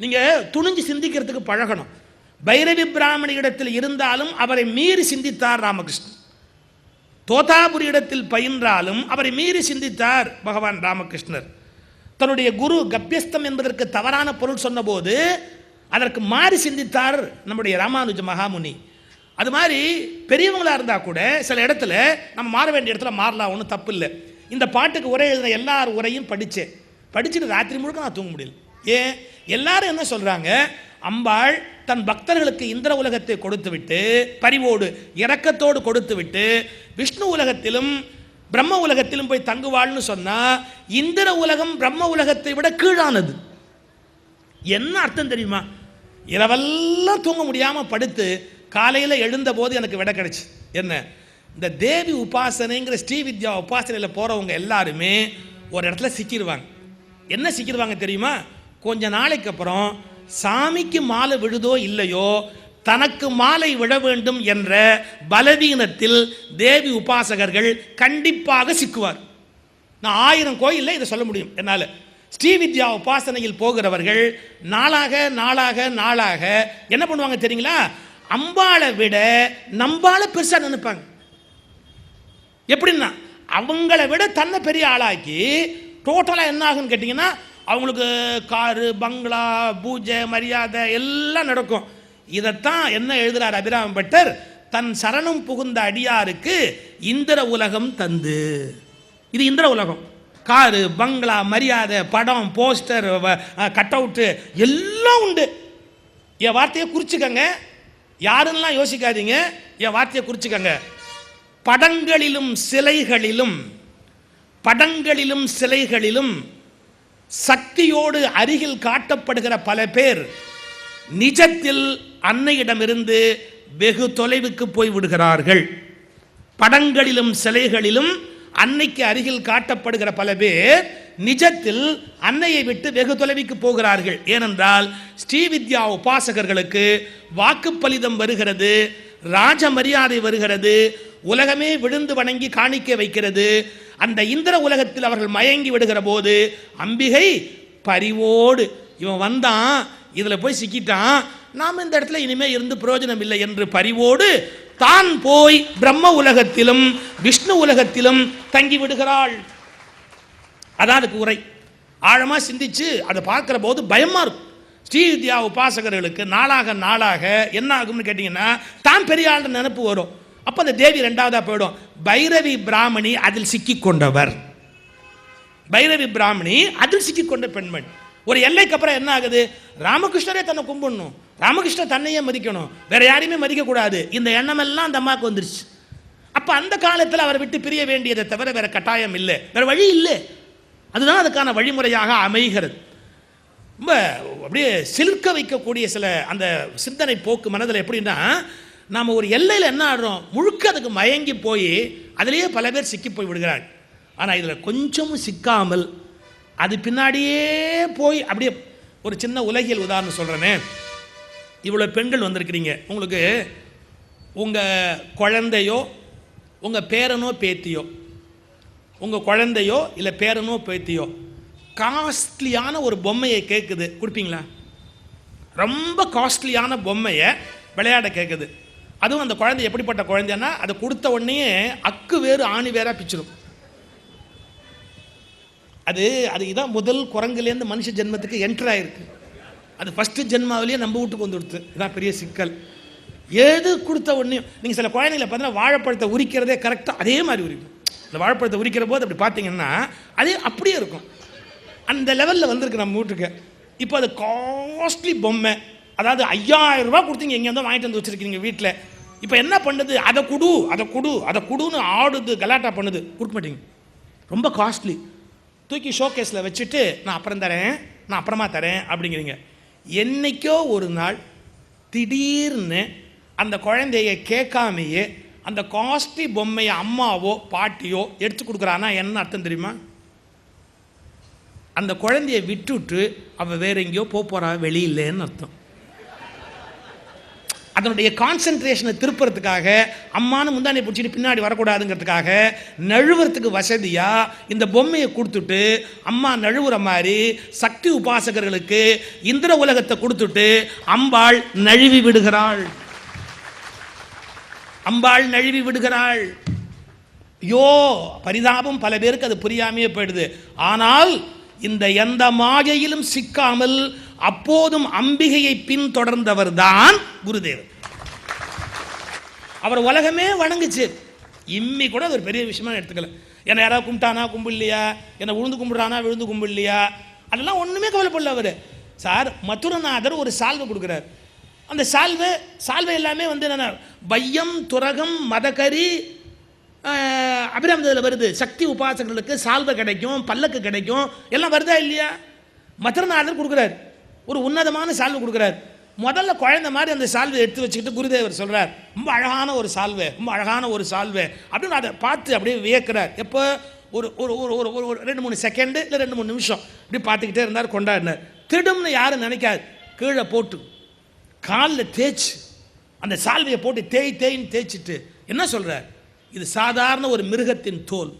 நீங்கள் துணிஞ்சு சிந்திக்கிறதுக்கு பழகணும். பைரவி பிராமணி இடத்தில் இருந்தாலும் அவரை மீறி சிந்தித்தார் ராமகிருஷ்ணன். தோதாபுரி இடத்தில் பயின்றாலும் அவரை மீறி சிந்தித்தார் பகவான் ராமகிருஷ்ணர். தன்னுடைய குரு கப்பியஸ்தம் என்பதற்கு தவறான பொருள் சொன்னபோது அதற்கு மாறி சிந்தித்தார் நம்முடைய ராமானுஜ மகாமுனி. அது மாதிரி பெரியவங்களாக இருந்தால் கூட சில இடத்துல நம்ம மாற வேண்டிய இடத்துல மாறலாம், ஒன்றும் தப்பு இல்லை. இந்த பாட்டுக்கு உரை எழுதின எல்லார் உரையும் படிச்சுட்டு ராத்திரி முழுக்க நான் தூங்க முடியல. ஏன்? எல்லாரும் என்ன சொல்கிறாங்க, அம்பாள் தன் பக்தர்களுக்கு இந்திர உலகத்தை கொடுத்து விட்டு பரிவோடு இரக்கத்தோடு கொடுத்து விட்டு விஷ்ணு உலகத்திலும் பிரம்ம உலகத்திலும் போய் தங்குவாள்னு சொன்னால் இந்திர உலகம் பிரம்ம உலகத்தை விட கீழானது. என்ன அர்த்தம் தெரியுமா? இரவெல்லாம் தூங்க முடியாமல் படுத்து காலையில் எழுந்த போது எனக்கு விட கிடைச்சி. என்ன? இந்த தேவி உபாசனைங்கிற ஸ்ரீவித்யா உபாசனையில் போகிறவங்க எல்லாருமே ஒரு இடத்துல சிக்கிடுவாங்க. என்ன சிக்கிடுவாங்க தெரியுமா? கொஞ்ச நாளைக்கு அப்புறம் சாமிக்கு மாலை விழுதோ இல்லையோ தனக்கு மாலை விழ வேண்டும் என்ற பலவீனத்தில் தேவி உபாசகர்கள் கண்டிப்பாக சிக்குவார். நான் 1000 கோயிலில் இதை சொல்ல முடியும் என்னால். ஸ்ரீவித்யா உபாசனையில் போகிறவர்கள் நாளாக நாளாக நாளாக என்ன பண்ணுவாங்க தெரியுங்களா? அம்பாளை விட நம்பாளை பெருசாக நினைப்பாங்க. எப்படின்னா அவங்கள விட தன்னை பெரிய ஆளாக்கி டோட்டலாக என்ன ஆகுன்னு கேட்டிங்கன்னா அவங்களுக்கு காரு பங்களா பூஜை மரியாதை எல்லாம் நடக்கும். இதைத்தான் என்ன எழுதுகிறார் அபிராம பட்டர்? தன் சரணம் புகுந்த அடியாருக்கு இந்திர உலகம் தந்து. இது இந்திர உலகம். காரு பங்களா மரியாதை படம் போஸ்டர் கட் அவுட்டு எல்லாம் உண்டு. என் வார்த்தையை குறிச்சுக்கங்க, யாருன்னெலாம் யோசிக்காதீங்க, என் வார்த்தையை குறிச்சுக்கங்க. படங்களிலும் சிலைகளிலும் சக்தியோடு அருகில் காட்டப்படுகிற பல பேர் நிஜத்தில் அன்னையிடமிருந்து வெகு தொலைவுக்கு போய் விடுகிறார்கள். படங்களிலும் சிலைகளிலும் அன்னைக்கு அருகில் காட்டப்படுகிற பல பேர் நிஜத்தில் அன்னையை விட்டு வெகு தொலைவுக்கு போகிறார்கள். ஏனென்றால் ஸ்ரீவித்யா உபாசகர்களுக்கு வாக்குப்பலிதம் வருகிறது, ராஜ மரியாதை வருகிறது, உலகமே விழுந்து வணங்கி காணிக்க வைக்கிறது. அந்த இந்திர உலகத்தில் அவர்கள் மயங்கி விடுகிற போது அம்பிகை பரிவோடு இவன் வந்தான், இதில் போய் சிக்கிட்டான், நாம் இந்த இடத்துல இனிமேல் இருந்து பிரயோஜனம் இல்லை என்று பரிவோடு தான் போய் பிரம்ம உலகத்திலும் விஷ்ணு உலகத்திலும் தங்கி விடுகிறாள். அதான் அதுக்கு உரை. ஆழமாக சிந்திச்சு அதை பார்க்குற போது பயமாக இருக்கும். ஸ்ரீவித்யா உபாசகர்களுக்கு நாளாக நாளாக என்ன ஆகும்னு கேட்டிங்கன்னா தான் பெரிய ஆள் நினைப்பு வரும். அப்போ அந்த தேவி ரெண்டாவதாக போயிடும். பைரவி பிராமணி அதில் சிக்கிக்கொண்டவர். பைரவி பிராமணி அதில் சிக்கிக்கொண்ட பெண்மணி. ஒரு எல்லைக்கு அப்புறம் என்ன ஆகுது? ராமகிருஷ்ணரே தன்னை கும்பிடணும், ராமகிருஷ்ணர் தன்னையே மதிக்கணும், வேற யாரையுமே மதிக்கக்கூடாது. இந்த எண்ணமெல்லாம் அந்த அம்மாவுக்கு வந்துருச்சு. அப்போ அந்த காலத்தில் அவரை விட்டு பிரிய வேண்டியதை தவிர வேற கட்டாயம் இல்லை, வேற வழி இல்லை. அதுதான் அதுக்கான வழிமுறையாக அமைகிறது. ரொம்ப அப்படியே சிலிர்க்க வைக்கக்கூடிய சில அந்த சிந்தனை போக்கு மனதில். எப்படின்னா நாம் ஒரு எல்லையில் என்ன ஆடுறோம், முழுக்க அதுக்கு மயங்கி போய் அதிலேயே பல பேர் சிக்கி போய் விடுகிறாள். ஆனால் இதில் கொஞ்சமும் சிக்காமல் அது பின்னாடியே போய் அப்படியே ஒரு சின்ன உலகியல் உதாரணம் சொல்கிறேனே. இவ்வளோ பெண்கள் வந்திருக்கிறீங்க, உங்களுக்கு உங்கள் குழந்தையோ உங்கள் பேரனோ பேத்தியோ, உங்கள் குழந்தையோ இல்லை பேரனோ பேத்தியோ காஸ்ட்லியான ஒரு பொம்மையை கேட்குது, கொடுப்பீங்களா? ரொம்ப காஸ்ட்லியான பொம்மையை விளையாட கேட்குது. அதுவும் அந்த குழந்தை எப்படிப்பட்ட குழந்தைன்னா அதை கொடுத்த உடனே அக்கு வேறு ஆணி வேறாக பிச்சிடும். அது இதான் முதல் குரங்குலேருந்து மனுஷ ஜென்மத்துக்கு என்ட்ரு ஆகிருக்கு. அது ஃபஸ்ட்டு ஜென்மாவிலேயே நம்ம வீட்டுக்கு வந்து கொடுத்து. இதான் பெரிய சிக்கல். எது கொடுத்த உடனே நீங்கள் சில குழந்தைங்களை பார்த்தீங்கன்னா வாழைப்பழத்தை உரிக்கிறதே கரெக்டாக அதே மாதிரி உரிக்கும். இந்த வாழைப்பழத்தை உரிக்கிற போது அப்படி பார்த்தீங்கன்னா அதே அப்படியே இருக்கும். அந்த லெவலில் வந்திருக்கு நம்ம வீட்டுக்கு. இப்போ அது காஸ்ட்லி பொம்மை, அதாவது 5000 ரூபா கொடுத்தீங்க, எங்கேருந்தோ வாங்கிட்டு வந்து வச்சுருக்கீங்க வீட்டில். இப்போ என்ன பண்ணுது? அதை கொடுன்னு ஆடுது, கலாட்டா பண்ணுது, கொடுக்க மாட்டீங்க. ரொம்ப காஸ்ட்லி. தூக்கி ஷோகேஸில் வச்சுட்டு நான் அப்புறம் தரேன், நான் அப்புறமா தரேன் அப்படிங்கிறீங்க. என்றைக்கோ ஒரு நாள் திடீர்னு அந்த குழந்தைய கேட்காமையே அந்த காஸ்ட்லி பொம்மையை அம்மாவோ பாட்டியோ எடுத்து கொடுக்குறான்னா என்ன அர்த்தம் தெரியுமா? அந்த குழந்தைய விட்டுட்டு அவள் வேற எங்கேயோ போகிறா, வெளியில்லைன்னு அர்த்தம். அதனுடைய கான்சென்ட்ரேஷனை திருப்புறதுக்காக அம்மானு முந்தானை பிடிச்சிட்டு பின்னாடி வரக்கூடாதுங்கிறதுக்காக நழுவுறதுக்கு வசதியாக இந்த பொம்மையை கொடுத்துட்டு அம்மா நழுவுற மாதிரி சக்தி உபாசகர்களுக்கு இந்திர உலகத்தை கொடுத்துட்டு அம்பாள் நழுவி விடுகிறாள். அம்பாள் நழுவி விடுகிறாள். யோ பரிதாபம், பல பேருக்கு அது புரியாமையே போயிடுது. ஆனால் இந்த எந்த மாயையிலும் சிக்காமல் அப்போதும் அம்பிகையை பின்தொடர்ந்தவர் தான் குருதேவர். அவர் உலகமே வணங்குச்சு. இம்மி கூட அது ஒரு பெரிய விஷயமா எடுத்துக்கல. என்னை யாராவது கும்பிட்டானா கும்பிடலையா, என்னை விழுந்து கும்பிட்றானா விழுந்து கும்பிடலையா, அதெல்லாம் ஒன்றுமே கவலைப்படல அவர். சார் மதுரநாதர் ஒரு சால்வை கொடுக்குறார். அந்த சால்வை எல்லாமே வந்து என்ன, வையம் துரகம் மதகரி அபிராமத்தில் வருது. சக்தி உபாசகர்களுக்கு சால்வை கிடைக்கும், பல்லக்கு கிடைக்கும், எல்லாம் வருதா இல்லையா? மதுரநாதர் கொடுக்குறார், ஒரு உன்னதமான சால்வை கொடுக்குறார். முதல்ல குழந்தை மாதிரி அந்த சால்வை எடுத்து வச்சுக்கிட்டு குருதேவர் சொல்கிறார், ரொம்ப அழகான ஒரு சால்வை, ரொம்ப அழகான ஒரு சால்வை அப்படின்னு அதை பார்த்து அப்படியே வியக்கிறார். எப்போ ஒரு ஒரு ஒரு ஒரு ஒரு 2-3 செகண்டு இல்லை 2-3 நிமிஷம் இப்படி பார்த்துக்கிட்டே இருந்தார், கொண்டாடினார். திருடும்னு யாரும் நினைக்காது. கீழே போட்டு காலில் தேய்ச்சி அந்த சால்வையை போட்டு தேய்ன்னு தேய்ச்சிட்டு என்ன சொல்கிறார், இது சாதாரண ஒரு மிருகத்தின் தோல்,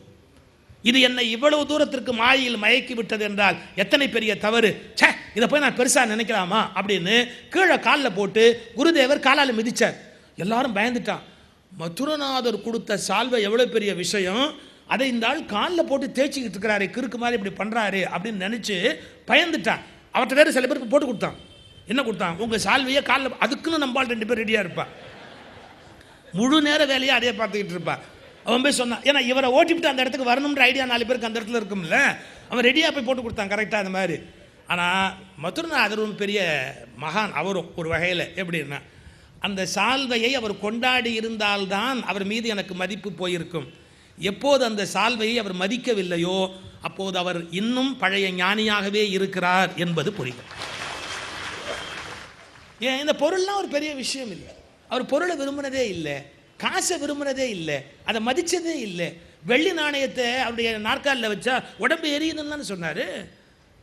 இது என்னை இவ்வளவு தூரத்திற்கு மாயில் மயக்கி விட்டது என்றால் எத்தனை பெரிய தவறு, சே இதை போய் நான் பெருசாக நினைக்கலாமா அப்படின்னு கீழே காலில் போட்டு குருதேவர் காலால் மிதிச்சார். எல்லாரும் பயந்துட்டான். மதுரநாதர் கொடுத்த சால்வை எவ்வளோ பெரிய விஷயம், அதை இந்த ஆள் காலில் போட்டு தேய்ச்சிக்கிட்டு இருக்கிறாரு, கிறுக்கு மாதிரி இப்படி பண்ணுறாரு அப்படின்னு நினச்சி பயந்துட்டான். அவர்கிட்ட வேறு சில பேருக்கு போட்டு கொடுத்தான். என்ன கொடுத்தான், உங்கள் சால்வையை காலில், அதுக்குன்னு நம்மால் 2 பேர் ரெடியாக இருப்பான். முழு நேர வேலையாக அதே பார்த்துக்கிட்டு இருப்பான். அவன் போய் சொன்னான், ஏன்னா இவரை ஓட்டிவிட்டு அந்த இடத்துக்கு வரணுன்ற ஐடியா 4 பேருக்கு அந்த இடத்துல இருக்கும்ல, அவன் ரெடியாக போய் போட்டு கொடுத்தான் கரெக்டாக அந்த மாதிரி. ஆனால் மதுரநாதரும் பெரிய மகான், அவரும் ஒரு வகையில் எப்படின்னா, அந்த சால்வையை அவர் கொண்டாடி இருந்தால்தான் அவர் மீது எனக்கு மதிப்பு போயிருக்கும். எப்போது அந்த சால்வையை அவர் மதிக்கவில்லையோ அப்போது அவர் இன்னும் பழைய ஞானியாகவே இருக்கிறார் என்பது புரியும். ஏன் இந்த பொருள்லாம் ஒரு பெரிய விஷயம் இல்லை. அவர் பொருளை விரும்பினதே இல்லை, காசை விரும்பினதே இல்லை, அதை மதித்ததே இல்லை. வெள்ளி நாணயத்தை அவருடைய நாற்காலில் வச்சா உடம்பு எரியுதுன்னு சொன்னார்.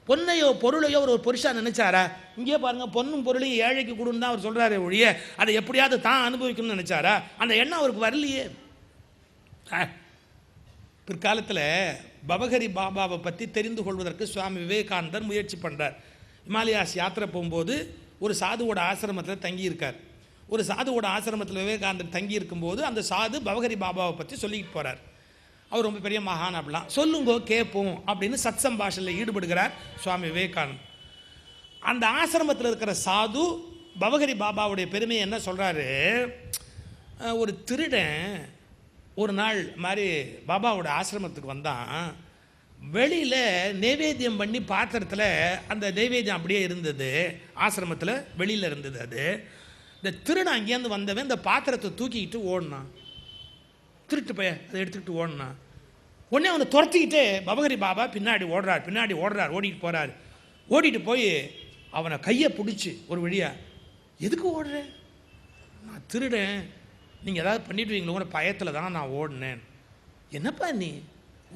பொன்னையோ பொருளையோ ஒரு பொருஷா நினைச்சாரா? இங்கே பாருங்கள், பொண்ணும் பொருளையும் ஏழைக்கு கொடுன்னு தான் அவர் சொல்கிறாரே ஒழிய அதை எப்படியாவது தான் அனுபவிக்கணும்னு நினச்சாரா? அந்த எண்ணம் அவருக்கு வரலையே. பிற்காலத்தில் பவஹரி பாபாவை பற்றி தெரிந்து கொள்வதற்கு சுவாமி விவேகானந்தர் முயற்சி பண்ணுறார். இமாலயாஸ் யாத்திரை போகும்போது ஒரு சாதுவோட ஆசிரமத்தில் தங்கியிருக்கார். ஒரு சாதுவோட ஆசிரமத்தில் விவேகானந்தர் தங்கி இருக்கும்போது அந்த சாது பவஹரி பாபாவை பற்றி சொல்லிக்கிட்டு போகிறார். அவர் ரொம்ப பெரிய மகான், அப்படிலாம் சொல்லுங்கோ கேட்போம் அப்படின்னு சத் சம்பாஷணையில் ஈடுபடுகிறார் சுவாமி விவேகானந்தர். அந்த ஆசிரமத்தில் இருக்கிற சாது பவஹரி பாபாவுடைய பெருமையை என்ன சொல்கிறாரு, ஒரு திருடன் ஒரு நாள் மாதிரி பாபாவோட ஆசிரமத்துக்கு வந்தான். வெளியில் நைவேத்தியம் பண்ணி பாத்திரத்தில் அந்த நைவேத்தியம் அப்படியே இருந்தது, ஆசிரமத்தில் வெளியில் இருந்தது. அது இந்த திருடன் அங்கேருந்து வந்தவன் இந்த பாத்திரத்தை தூக்கிக்கிட்டு ஓடினான். திருட்டு போய் அதை எடுத்துக்கிட்டு ஓடினான். உடனே அவனை துரத்திக்கிட்டு பவஹரி பாபா பின்னாடி ஓடுறார், ஓடிட்டு போகிறார். ஓடிட்டு போய் அவனை கையை பிடிச்சி ஒரு வழியா, எதுக்கு ஓடுறேன், நான் திருடன், நீங்கள் ஏதாவது பண்ணிவிடுவீங்களோங்கிற பயத்தில் தான் நான் ஓடினேன். என்னப்பா நீ,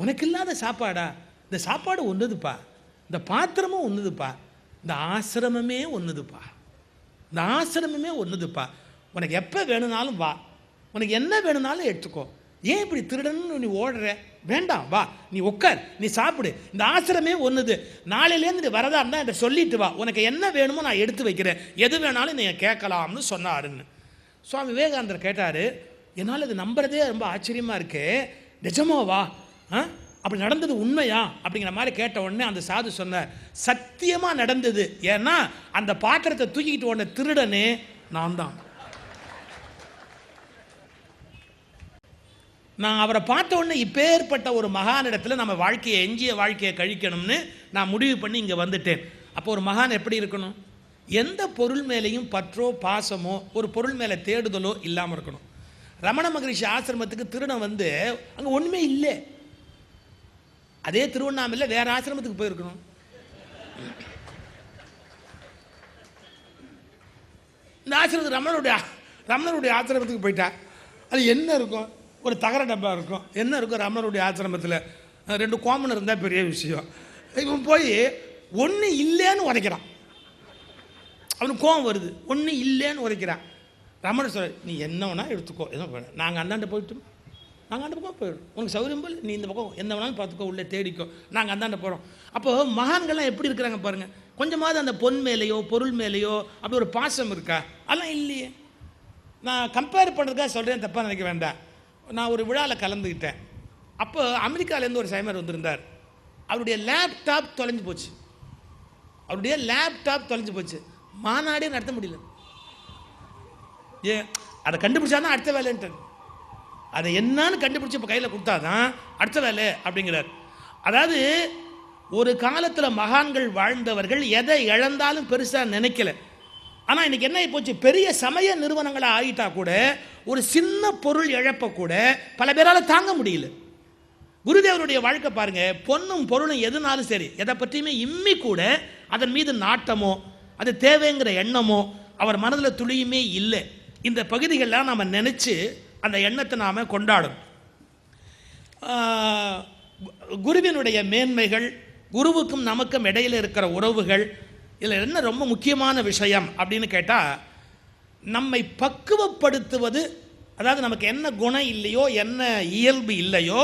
உனக்கு இல்லாத சாப்பாடா? இந்த சாப்பாடு ஒன்றுதுப்பா, இந்த பாத்திரமும் ஒன்றுதுப்பா, இந்த ஆசிரமமே ஒன்றுதுப்பா, இந்த ஆசிரமமே ஒன்றுதுப்பா. உனக்கு எப்போ வேணும்னாலும் வா, உனக்கு என்ன வேணும்னாலும் எடுத்துக்கோ. ஏன் இப்படி திருடன்னு நீ ஓடுற? வேண்டாம், வா, நீ உட்கார், நீ சாப்பிடு, இந்த ஆசிரமே ஒன்றுது. நாளையிலேருந்து நீ வரதா இருந்தால் என்கிட்ட சொல்லிட்டு வா, உனக்கு என்ன வேணுமோ நான் எடுத்து வைக்கிறேன், எது வேணாலும் நீங்கள் கேட்கலாம்னு சொன்னாருன்னு. சுவாமி விவேகானந்தர் கேட்டார், என்னால் இது நம்புறதே ரொம்ப ஆச்சரியமாக இருக்கே, நிஜமாவா, அப்படி நடந்தது உண்மையா அப்படிங்கிற மாதிரி கேட்ட உடனே அந்த சாது சொன்னார், சத்தியமாக நடந்தது. ஏன்னா அந்த பாத்திரத்தை தூக்கிக்கிட்டு உடனே திருடனே நான் தான். நான் அவரை பார்த்த உடனே இப்பேற்பட்ட ஒரு மகானிடத்தில் நம்ம வாழ்க்கையை, எஞ்சிய வாழ்க்கையை கழிக்கணும்னு நான் முடிவு பண்ணி இங்கே வந்துட்டேன். அப்போ ஒரு மகான் எப்படி இருக்கணும்? எந்த பொருள் மேலேயும் பற்றோ பாசமோ ஒரு பொருள் மேலே தேடுதலோ இல்லாமல் இருக்கணும். ரமண மகரிஷி ஆசிரமத்துக்கு திருடன் வந்து அங்கே ஒன்றுமே இல்லை, அதே திருவண்ணாமலையில் வேறு ஆசிரமத்துக்கு போயிருக்கணும். இந்த ஆசிரமத்துக்கு ரமணருடைய ஆசிரமத்துக்கு போயிட்டா அது என்ன இருக்கும்? ஒரு தகர டப்பா இருக்கும். என்ன இருக்கும் ரமணருடைய ஆசிரமத்தில்? 2 கோமன் இருந்தால் பெரிய விஷயம். இவன் போய் ஒன்று இல்லைன்னு உரைக்கிறான். அவனுக்கு கோவம் வருது, ஒன்று இல்லைன்னு உரைக்கிறான். ரமணர் சொல்ற, நீ என்ன வேணா எடுத்துக்கோ, எதுவும் நாங்கள் அந்தாண்ட போயிட்டோம், நாங்கள் அந்த பக்கம் போயிடும், உனக்கு சௌகரியம் போல் நீ இந்த பக்கம் என்ன வேணாலும் பார்த்துக்கோ, உள்ளே தேடிக்கோ, நாங்கள் அந்தாண்ட போகிறோம். அப்போது மகான்கள்லாம் எப்படி இருக்கிறாங்க பாருங்கள். கொஞ்சமாவது அந்த பொன் மேலேயோ பொருள் மேலேயோ அப்படி ஒரு பாசம் இருக்கா? அதெல்லாம் இல்லையே. நான் கம்பேர் பண்ணுறதுக்காக சொல்கிறேன், தப்பாக நினைக்க வேண்டாம். நான் ஒரு விழாவில் கலந்துக்கிட்டேன். அப்போ அமெரிக்காவிலேருந்து ஒரு சைமர் வந்திருந்தார். அவருடைய லேப்டாப் தொலைஞ்சு போச்சு. அவருடைய லேப்டாப் தொலைஞ்சு போச்சு. மாநாடே நடத்த முடியல. ஏன்? அதை கண்டுபிடிச்சாதான் அடுத்த வேலைன்ட்டு. அதை என்னன்னு கண்டுபிடிச்சி இப்போ கையில் கொடுத்தாதான் அடுத்த வேலை அப்படிங்கிறார். அதாவது ஒரு காலத்தில் மகான்கள் வாழ்ந்தவர்கள் எதை இழந்தாலும் பெருசாக நினைக்கல. ஆனால் இன்றைக்கி என்ன போச்சு, பெரிய சமய நிறுவனங்களாக ஆகிட்டா கூட ஒரு சின்ன பொருள் இழப்ப கூட பல பேரால் தாங்க முடியல. குருதேவருடைய வாழ்க்கை பாருங்கள், பொண்ணும் பொருளும் எதுனாலும் சரி, எதை பற்றியுமே இம்மி கூட அதன் மீது நாட்டமோ அது தேவைங்கிற எண்ணமோ அவர் மனதில் துளியுமே இல்லை. இந்த பகுதிகளெலாம் நம்ம நினச்சி அந்த எண்ணத்தை நாம் கொண்டாடும். குருவினுடைய மேன்மைகள், குருவுக்கும் நமக்கும் இடையில் இருக்கிற உறவுகள், இதில் என்ன ரொம்ப முக்கியமான விஷயம் அப்படின்னு கேட்டால், நம்மை பக்குவப்படுத்துவது. அதாவது நமக்கு என்ன குணம் இல்லையோ, என்ன இயல்பு இல்லையோ,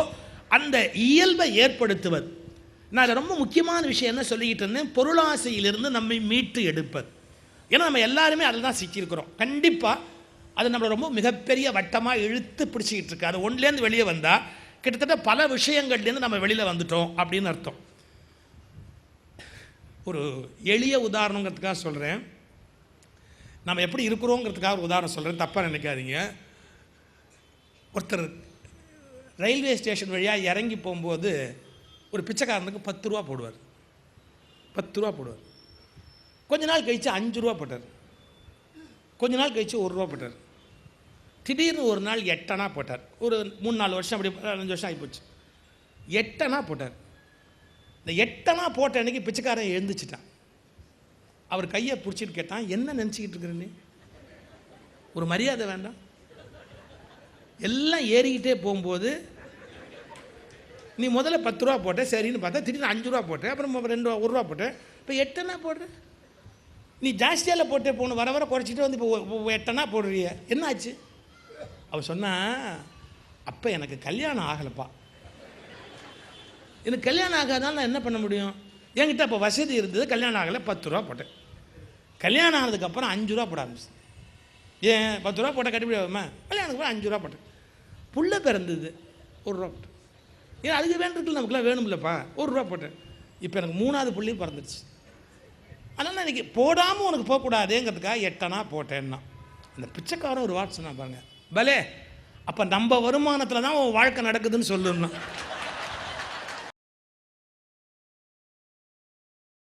அந்த இயல்பை ஏற்படுத்துவது. நான் அதை ரொம்ப முக்கியமான விஷயம் என்ன சொல்லிக்கிட்டு இருந்தேன், பொருளாசையிலிருந்து நம்மை மீட்டு எடுப்பது. ஏன்னா நம்ம எல்லாருமே அதில் தான் சிக்கியிருக்கிறோம். கண்டிப்பாக அது நம்மளை ரொம்ப மிகப்பெரிய வட்டமாக இழுத்து பிடிச்சிக்கிட்டு இருக்கு. அது ஒன்றுலேருந்து வெளியே வந்தால் கிட்டத்தட்ட பல விஷயங்கள்லேருந்து நம்ம வெளியில் வந்துட்டோம் அப்படின்னு அர்த்தம். ஒரு எளிய உதாரணங்கிறதுக்காக சொல்கிறேன், நம்ம எப்படி இருக்கிறோங்கிறதுக்காக ஒரு உதாரணம் சொல்கிறேன், தப்பாக நினைக்காதீங்க. ஒருத்தர் ரயில்வே ஸ்டேஷன் வழியாக இறங்கி போகும்போது ஒரு பிச்சைக்காரனுக்கு 10 ரூபா போடுவார். 10 ரூபா போடுவார். கொஞ்ச நாள் கழித்து 5 ரூபா போட்டார். கொஞ்ச நாள் கழித்து 1 ரூபா போட்டார். திடீர்னு ஒரு நாள் 8 அணா போட்டார். ஒரு 3-4 வருஷம், அப்படி 5 வருஷம் ஆகிப்போச்சு. 8 அணா போட்டார். இந்த 8 அணா போட்ட அன்றைக்கி பிச்சைக்காரன் எழுந்துச்சிட்டான். அவர் கையை பிடிச்சிட்டு கேட்டான், என்ன நினச்சிக்கிட்டு இருக்கிறேன்னு? ஒரு மரியாதை வேண்டாம்? எல்லாம் ஏறிக்கிட்டே போகும்போது நீ முதல்ல 10 ரூபா போட்ட, சரின்னு பார்த்தா திடீர்னு 5 ரூபா போட்டேன், அப்புறம் 1 ரூபா போட்டேன், இப்போ 8 அணா போடுற. நீ ஜாஸ்தியால் போட்டே போகணும், வர வர குறைச்சிட்டு வந்து இப்போ 8 அணா போடுறிய, என்ன ஆச்சு? அவன் சொன்னான், அப்போ எனக்கு கல்யாணம் ஆகலைப்பா. எனக்கு கல்யாணம் ஆகாதனால நான் என்ன பண்ண முடியும்? என்கிட்ட அப்போ வசதி இருந்தது, கல்யாணம் ஆகலை, 10 ரூபா போட்டேன். கல்யாணம் ஆனதுக்கப்புறம் 5 ரூபா போட ஆரம்பிச்சு. ஏன் 10 ரூபா போட்ட கட்டுப்படி ஆகுமா? கல்யாணத்துக்கு அப்புறம் 5 ரூபா போட்டேன். புள்ள பிறந்தது, 1 ரூபா போட்டேன். ஏன் அதுக்கு வேண்டிருக்குல்ல, நமக்குலாம் வேணும்லப்பா, 1 ரூபா போட்டேன். இப்போ எனக்கு 3ஆவது புள்ளையும் பிறந்துருச்சு. அதனால் இன்றைக்கி போடாமல் உனக்கு போகக்கூடாதுங்கிறதுக்காக 8 அணா போட்டேன்னா. அந்த பிச்சைக்காரன் ஒரு வார்த்தை சொன்னா பாருங்க, பலே அப்போ நம்ம வருமானத்தில் தான் உன் வாழ்க்கை நடக்குதுன்னு சொல்லணும்.